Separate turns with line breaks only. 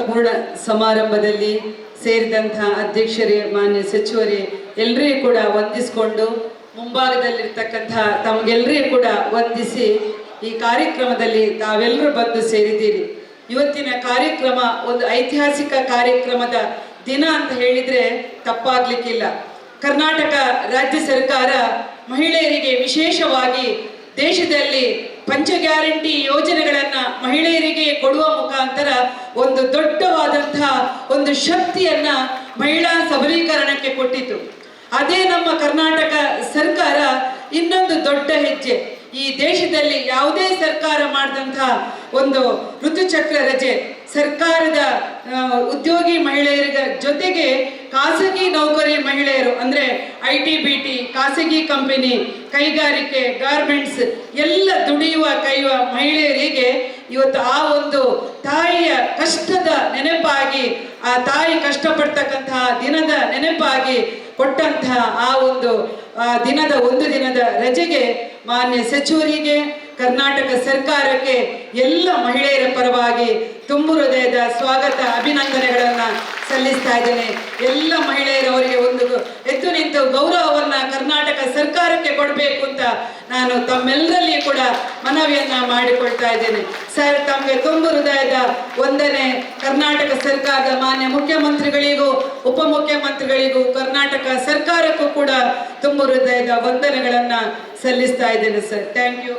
ಪೂರ್ಣ ಸಮಾರಂಭದಲ್ಲಿ ಸೇರಿದಂತಹ ಅಧ್ಯಕ್ಷರೇ, ಮಾನ್ಯ ಸಚಿವರೇ, ಎಲ್ಲರಿಗೂ ಕೂಡ ವಂದಿಸಿಕೊಂಡು ಮುಂಭಾಗದಲ್ಲಿರ್ತಕ್ಕಂತಹ ತಮಗೆಲ್ಲರಿಗೂ ಕೂಡ ವಂದಿಸಿ ಈ ಕಾರ್ಯಕ್ರಮದಲ್ಲಿ ತಾವೆಲ್ಲರೂ ಬಂದು ಸೇರಿದ್ದೀರಿ. ಇವತ್ತಿನ ಕಾರ್ಯಕ್ರಮ ಒಂದು ಐತಿಹಾಸಿಕ ಕಾರ್ಯಕ್ರಮದ ದಿನ ಅಂತ ಹೇಳಿದ್ರೆ ತಪ್ಪಾಗ್ಲಿಕ್ಕಿಲ್ಲ. ಕರ್ನಾಟಕ ರಾಜ್ಯ ಸರ್ಕಾರ ಮಹಿಳೆಯರಿಗೆ ವಿಶೇಷವಾಗಿ ದೇಶದಲ್ಲಿ ಪಂಚ ಗ್ಯಾರಂಟಿ ಯೋಜನೆಗಳನ್ನ ಮಹಿಳೆಯರಿಗೆ ಕೊಡುವ ಮುಖಾಂತರ ಒಂದು ದೊಡ್ಡವಾದಂತಹ ಒಂದು ಶಕ್ತಿಯನ್ನ ಮಹಿಳಾ ಸಬಲೀಕರಣಕ್ಕೆ ಕೊಟ್ಟಿತು. ಅದೇ ನಮ್ಮ ಕರ್ನಾಟಕ ಸರ್ಕಾರ ಇನ್ನೊಂದು ದೊಡ್ಡ ಹೆಜ್ಜೆ, ಈ ದೇಶದಲ್ಲಿ ಯಾವುದೇ ಸರ್ಕಾರ ಮಾಡಿದಂತಹ ಒಂದು ಋತುಚಕ್ರ ರಜೆ, ಸರ್ಕಾರದ ಉದ್ಯೋಗಿ ಮಹಿಳೆಯರ ಜೊತೆಗೆ ಖಾಸಗಿ ನೌಕರಿ ಮಹಿಳೆಯರು ಅಂದ್ರೆ ITBT, ಖಾಸಗಿ ಕಂಪನಿ, ಕೈಗಾರಿಕೆ, ಗಾರ್ಮೆಂಟ್ಸ್ ಎಲ್ಲ ದುಡಿಯುವ ಮಹಿಳೆಯರಿಗೆ ಇವತ್ತು ಆ ಒಂದು ತಾಯಿಯ ಕಷ್ಟದ ನೆನಪಾಗಿ, ಆ ತಾಯಿ ಕಷ್ಟಪಡ್ತಕ್ಕಂತಹ ದಿನದ ನೆನಪಾಗಿ ಕೊಟ್ಟಂತಹ ಆ ಒಂದು ಒಂದು ದಿನದ ರಜೆಗೆ ಮಾನ್ಯ ಸಚಿವರಿಗೆ, ಕರ್ನಾಟಕ ಸರ್ಕಾರಕ್ಕೆ ಎಲ್ಲ ಮಹಿಳೆಯರ ಪರವಾಗಿ ತುಂಬು ಹೃದಯದ ಸ್ವಾಗತ, ಅಭಿನಂದನೆಗಳನ್ನ ಸಲ್ಲಿಸ್ತಾ ಇದ್ದೇನೆ. ಎಲ್ಲ ಮಹಿಳೆಯರವರಿಗೆ ಒಂದು ಎದ್ದು ನಿಂತು ಗೌರವವನ್ನ ಕರ್ನಾಟಕ ಸರ್ಕಾರಕ್ಕೆ ಕೊಡಬೇಕು ಅಂತ ನಾನು ತಮ್ಮೆಲ್ಲರಲ್ಲಿ ಕೂಡ ಮನವಿಯನ್ನ ಮಾಡಿಕೊಳ್ತಾ ಇದ್ದೇನೆ. ಸರ್, ತಮಗೆ ತುಂಬು ಹೃದಯದ ವಂದನೆ. ಕರ್ನಾಟಕ ಸರ್ಕಾರದ ಮಾನ್ಯ ಮುಖ್ಯಮಂತ್ರಿಗಳಿಗೂ ಉಪಮುಖ್ಯಮಂತ್ರಿಗಳಿಗೂ ಕರ್ನಾಟಕ ಸರ್ಕಾರಕ್ಕೂ ಕೂಡ ತುಂಬು ಹೃದಯದ ವಂದನೆಗಳನ್ನ ಸಲ್ಲಿಸ್ತಾ ಇದ್ದೇನೆ ಸರ್. Thank you.